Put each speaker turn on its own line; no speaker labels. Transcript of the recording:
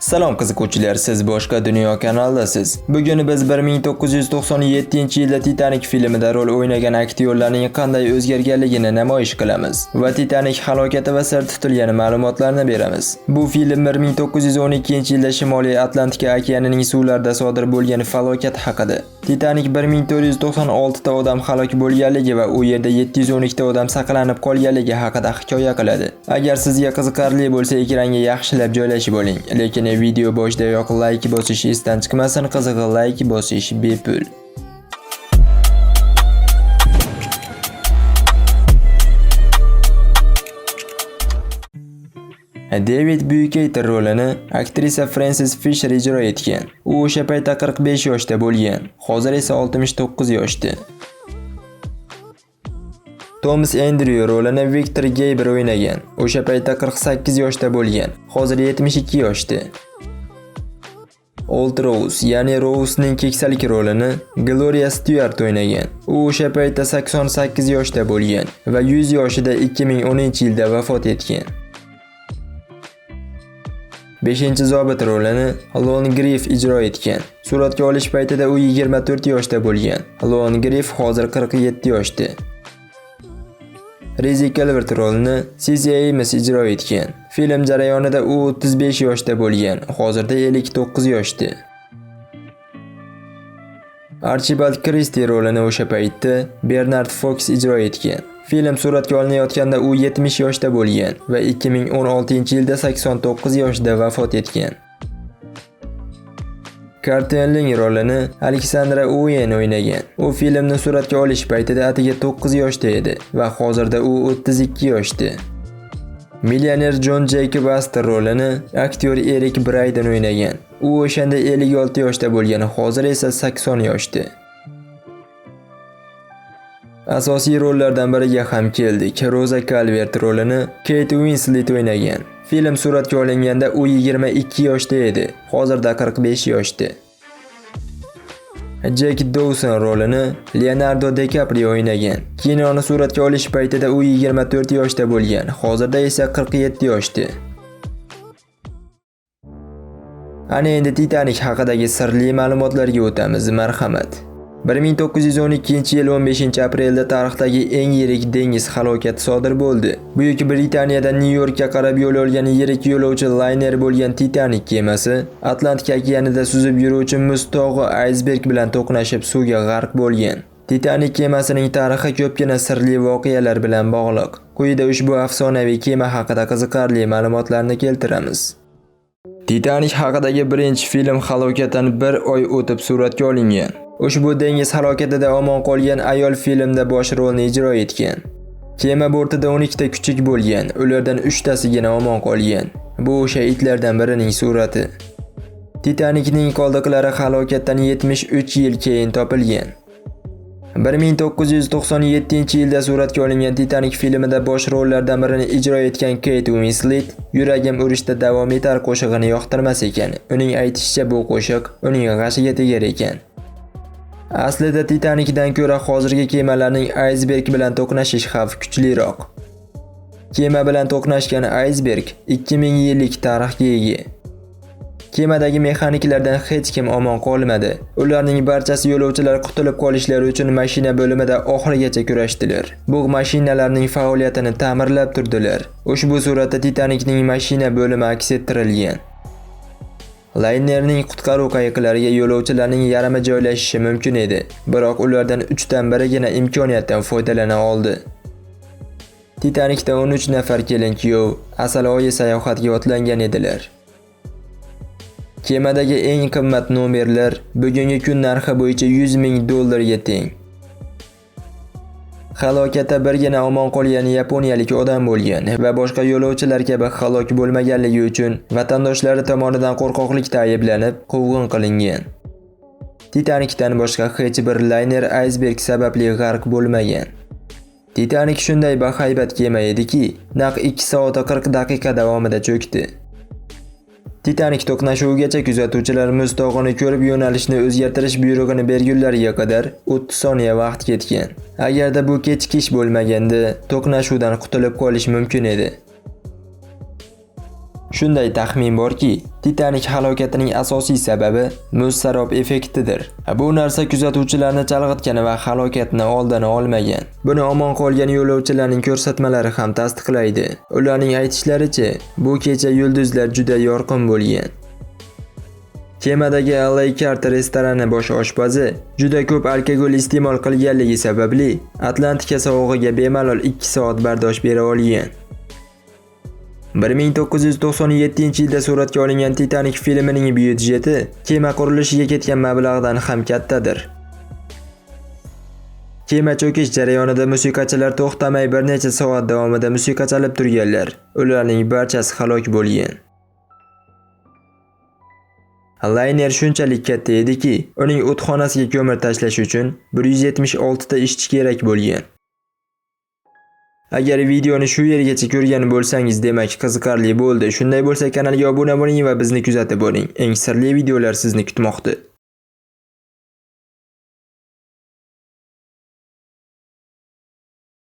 Salom qiziquvchilar, siz boshqa dunyo kanalidasiz. Bugun biz 1997-yilda Titanic filmida rol o'ynagan aktyorlarning qanday o'zgarganligini namoyish qilamiz va Titanic halokati va sir tutilgan ma'lumotlarni beramiz. Bu film 1912-yilda Shimoliy Atlantika okeanining suvlarida sodir bo'lgan falokat haqida. Titanic 1496 ta odam halok bo'lganligi va u yerda 712 ta odam saqlanib qolganligi haqida hikoya qiladi. Agar sizga qiziqarli bo'lsa, ekranga yaxshilab joylashib oling. Lekin video boshidayoq like bosish esdan chiqmasin, qizig'i like bosish bepul. David Buchanan rolini aktrisa Frances Fisher ijro etgan. U o'sha paytda 45 yoshda bo'lgan, hozir esa 69 yoshda. Thomas Andrew rolini Victor Gayber o'ynagan. O'sha paytda 48 yoshda bo'lgan, hozir 72 yoshda. Old Rose, ya'ni Rose'ning keksalik rolini Gloria Stewart o'ynagan. U o'sha paytda 88 yoshda bo'lgan va 100 yoshida 2010-yilda vafot etgan. 5-zobit rolini Lon Griff ijro etgan. Suratga olish paytida u 24 yoshda bo'lgan. Lon Griff hozir 47 yoshda. Rizzy Calvert rolini Cissy Ames ijro etgan. Film jarayonida u 35 yoshda bo'lgan, hozirda 59 yoshda. Archibald Christie rolini o'sha paytda Bernard Fox ijro etgan. Film suratga olinayotganda u 70 yoshda bo'lgan va 2016-yilda 89 yoshda vafot etgan. Cartenling rolini Alexandra O'Yen o'ynagan. U filmni suratga olish paytida atigi 9 yoshda edi va hozirda u 32 yoshda. Millioner John Jacob Astor rolini aktyor Eric Braeden o'ynagan. U o'shanda 56 yoshda bo'lgan, hozir esa 80 yoshda. Asosiy rollardan biriga ham keldik. Rosa Calvert rolini Kate Winslet o'ynagan. Film suratga olinganda u 22 yoshda edi, hozirda 45 yoshda. Jack Dawson rolini Leonardo DiCaprio o'ynagan. Kinoni suratga olish paytida u 24 yoshda bo'lgan, hozirda esa 47 yoshda. Ana endi Titanic haqidagi sirli ma'lumotlarga o'tamiz, marhamat. 1912-yil 15-aprelda tarixdagi eng yirik dengiz halokati sodir bo'ldi. Buyuk Britaniyada Nyu-Yorkka qarab yo'l olgan yirik yo'lovchi layner bo'lgan Titanic kemasi Atlantika okeanida suzib yuruvchi muz tog'i aysberg bilan to'qnashib suvga g'arq bo'lgan. Titanic kemasining tarixi ko'pgina sirli voqealar bilan bog'liq. Quyida ushbu afsonaviy kema haqida qiziqarli ma'lumotlarni keltiramiz. Titanic haqidagi birinchi film halokatdan 1 oy o'tib suratga olingan. Ushbu dengiz halokatida omon qolgan ayol filmda bosh rolni ijro etgan. Kema bortida 12 ta kuchuk bo'lgan, ulardan 3 tasigina omon qolgan. Bu o'sha itlardan birining surati. Titanicning qoldiqlari halokatdan 73 yil keyin topilgan. 1997-yilda suratga olingan Titanic filmida bosh rollardan birini ijro etgan Kate Winslet "Yuragim urishda davom etar" qo'shig'ini yoqtirmas ekan. Uning aytishicha bu qo'shiq uning g'ashiga tegar ekan. Aslida Titanicdan ko'ra hozirgi kemalarning aysberg bilan to'qnashish xavfi kuchliroq. Kema bilan to'qnashgan aysberg 2000 yillik tarixga ega. Kemadagi mexaniklardan hech kim omon qolmadi. Ularning barchasi yo'lovchilar qutulib qolishlari uchun mashina bo'limida oxirigacha kurashdilar. Bu mashinalarning faoliyatini ta'mirlab turdilar. Ushbu suratda Titanicning mashina bo'limi aks ettirilgan. Laynerning qutqaruv qayiqlariga yo'lovchilarning yarmi joylashishi mumkin edi, biroq ulardan 3 dan birigina imkoniyatdan foydalana oldi. Titanicda 13 nafar kelin-kuyov asal oyi sayohatga otlangan edilar. Kemadagi eng qimmat nomerlar bugungi kun narxi bo'yicha $100,000 ga teng. Halokatda birgina omon qolgan yaponiyalik odam bo'lgan va boshqa yo'lovchilar kabi halok bo'lmaganligi uchun vatandoshlari tomonidan qo'rqoqlikda ayblanib, quvg'in qilingan. Titanicdan boshqa hech bir layner aysberg sababli g'arq bo'lmagan. Titanic shunday bahaybat kema ediki, naq 2 soat 40 daqiqa davomida cho'kdi. Titanic to'qnashuvigacha kuzatuvchilar muz tog'ini ko'rib yo'nalishni o'zgartirish buyrug'ini bergunlariga qadar 30 soniya vaqt ketgan. Agarda bu kechikish bo'lmaganda, to'qnashuvdan qutulib qolish mumkin edi. Shunday taxmin borki, Titanik halokatining asosiy sababi muz sarob effektidir. Bu narsa kuzatuvchilarni chalg'itgan va halokatni oldini olmagan. Buni omon qolgan yo'lovchilarning ko'rsatmalari ham tasdiqlaydi. Ularning aytishlaricha, bu kecha yulduzlar juda yorqin bo'lgan. Kemadagi LA Kart restorani bosh oshpazi juda ko'p alkogol iste'mol qilganligi sababli Atlantika sovug'iga bemalol 2 soat bardosh bera olgan. 1997-yilda suratga olingan Titanik filmining byudjeti kema qurilishiga ketgan mablag'dan ham kattadir. Kema cho'kish jarayonida musiqachilar to'xtamay bir necha soat davomida musiqa chalib turganlar. Ularning barchasi halok bo'lgan. Layner shunchalik katta ediki, uning o'txonasiga ko'mir tashlash uchun 176 ta ishchi kerak bo'lgan. Agar videoni shu yergacha ko'rgan bo'lsangiz, demak qiziqarli bo'ldi. Shunday bo'lsa kanalga obuna bo'ling va bizni kuzatib boring. Eng sirli videolar sizni kutmoqda.